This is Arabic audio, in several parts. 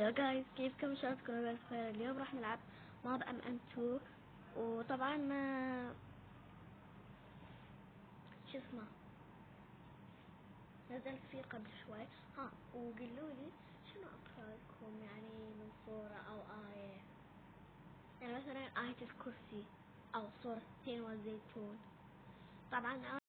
هلو جايز، كيفكم؟ ان شاء الله تكونوا بخير. اليوم راح نلعب ماب MM2. وطبعا شو اسمه نزلت فيه قبل شوي. وقولوا لي شنو اقرا لكم، يعني من صورة او آية، يعني مثلا آية الكرسي او صورة التين والزيتون. طبعا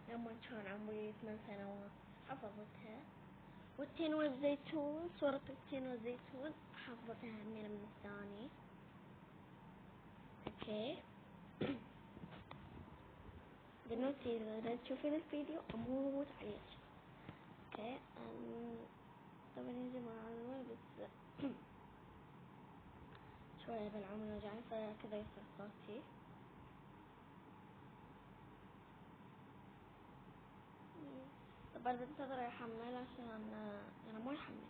لما كان عمري 8 سنوات حفظتها. والتين والزيتون، صورة التين والزيتون حفظتها من الثاني. اوكي. دلوقتي إذا تشوفين الفيديو أموت عليك. اوكي. طبعا يا جماعة بس شوية بالعمر وجعني فكذا يصير صوتي. طبعا بنتظر يحمل عشان يعني مو يحمل،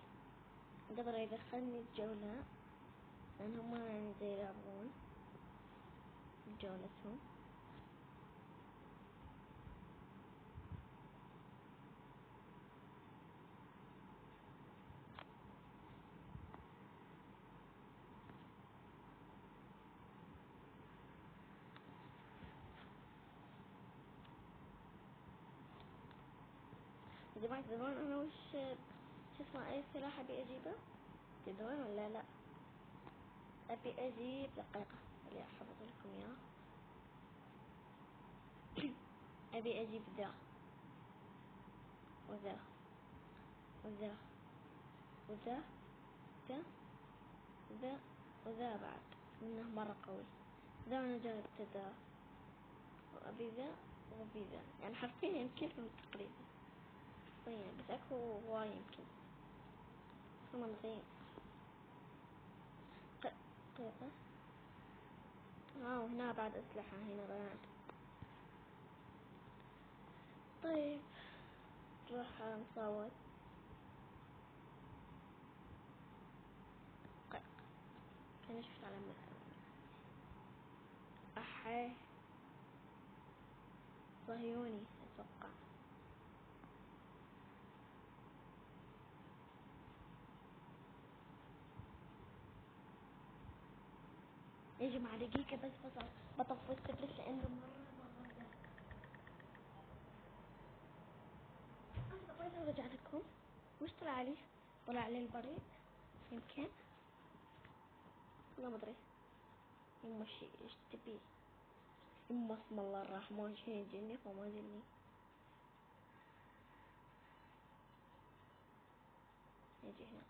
انتظر يدخلني الجولة، لأن هما يعني زي يلعبون جولتهم. يا جماعة تدرون أنا وش شو اسمه أي سلاح أبي أجيبه؟ تدرون ولا لا؟ أبي أجيب دقيقة اللي أحفظ لكم إياه. أبي أجيب ذا وذا وذا وذا ذا ذا وذا بعد، إنه مرة قوي. ذا أنا جربت ذا، وأبي ذا وأبي ذا، يعني حرفيا كلهم تقريبا حرفيا، بس أكو هواي يمكن هم زين. دقيقة. وهنا بعد أسلحة هنا بعد. طيب نروح نصوت. أنا شفت على أحيه صهيوني أتوقع. يا جماعة دقيقة بس بطفي التبلت لأنه مرة أنا بغيت أرجع لكم. وش طلع لي؟ طلع لي البريد يمكن، لا مدري. يما ايش تبي؟ يما اسم الله الرحمن، شي يجيني فما جني. يجي هنا.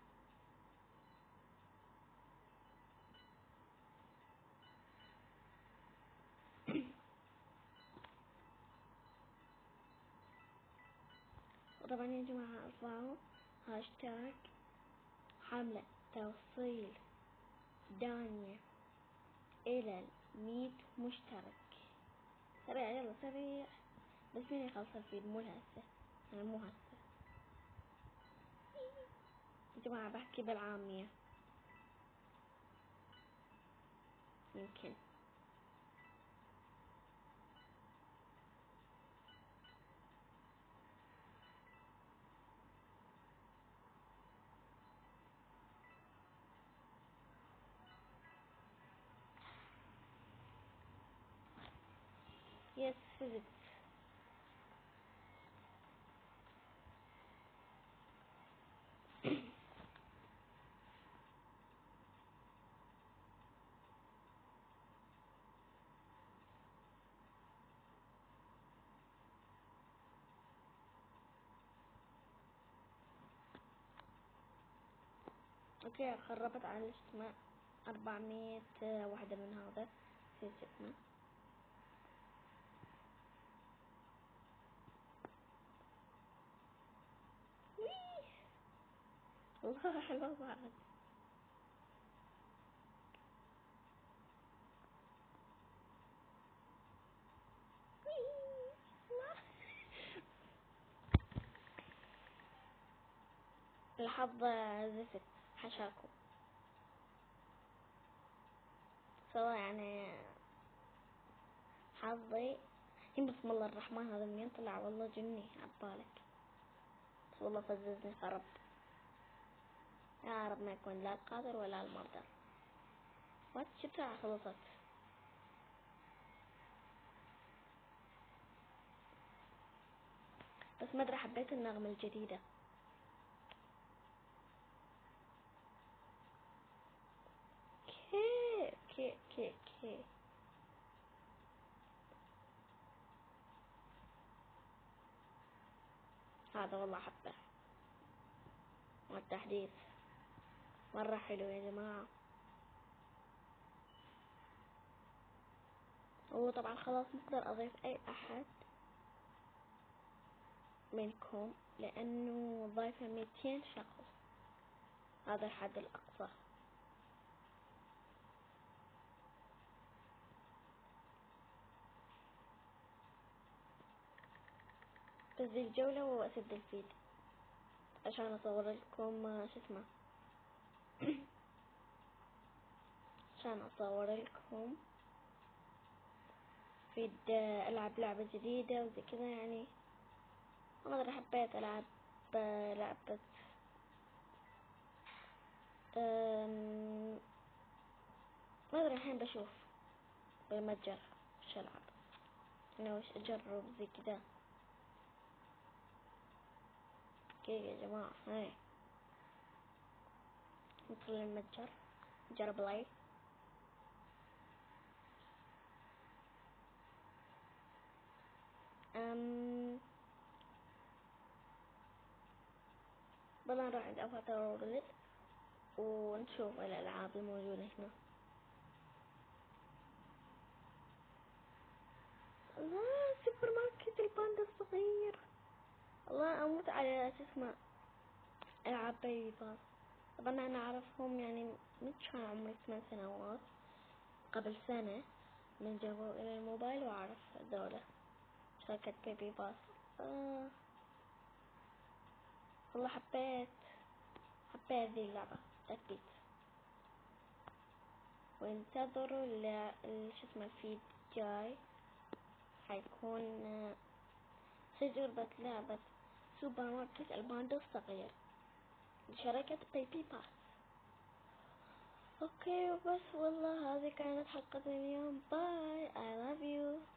وطبعا يا جماعة ارفعوا هاشتاج حملة توصيل دانية إلى 100 مشترك. سريع يلا سريع، بس مين يخلص الفيديو؟ مو هسه، أنا مو هسه يا جماعة، بحكي بالعامية يمكن. يس فزت. اوكي خربت على الاجتماع 400 واحدة من هذا في جسمه. والله حلوة بعد. الحظ زفت، حشاكم. سواء يعني حظي. بسم الله الرحمن، هذا منين طلع؟ والله جني عبالك، بس والله فززني خرب. يا رب ما يكون لا القادر ولا المقدر. وات شفتها خلصت. بس ما ادري، حبيت النغمة الجديدة. كي كي كي كي هذا والله حبه، والتحديث مرة حلو يا جماعة. وطبعا خلاص نقدر أضيف أي أحد منكم، لأنه ضايفة 200 شخص، هذا الحد الأقصى. بس ذي الجولة وأسد الفيد عشان أصور لكم شو اسمه عشان أصور لكم فيد، ألعب لعبة جديدة وزي كذا يعني. ما أدري، حبيت ألعب لعبة ما أدري، الحين بشوف بالمتجر وش ألعب، إنه وش أجرب زي كذا. اوكي يا جماعة، هاي ندخل المتجر نجرب لايف. بلا نروح عند افاتار وورلد ونشوف الالعاب الموجودة هنا. الله، سوبر ماركت الباندا الصغير. الله اموت على شو اسمه العاب بيبي باص. طبعا انا اعرفهم يعني من كان عمري 8 سنوات، قبل سنة من جابوا الى الموبايل واعرف دولة شركة بيبي باص. والله حبيت ذي اللعبة أكيد. وانتظروا شو اسمه الفيد جاي، حيكون تجربة لعبة سوبر ماركت الباندا الصغير لشركة بيبي باس. اوكي وبس، والله هذه كانت حلقة اليوم. باي، I love you.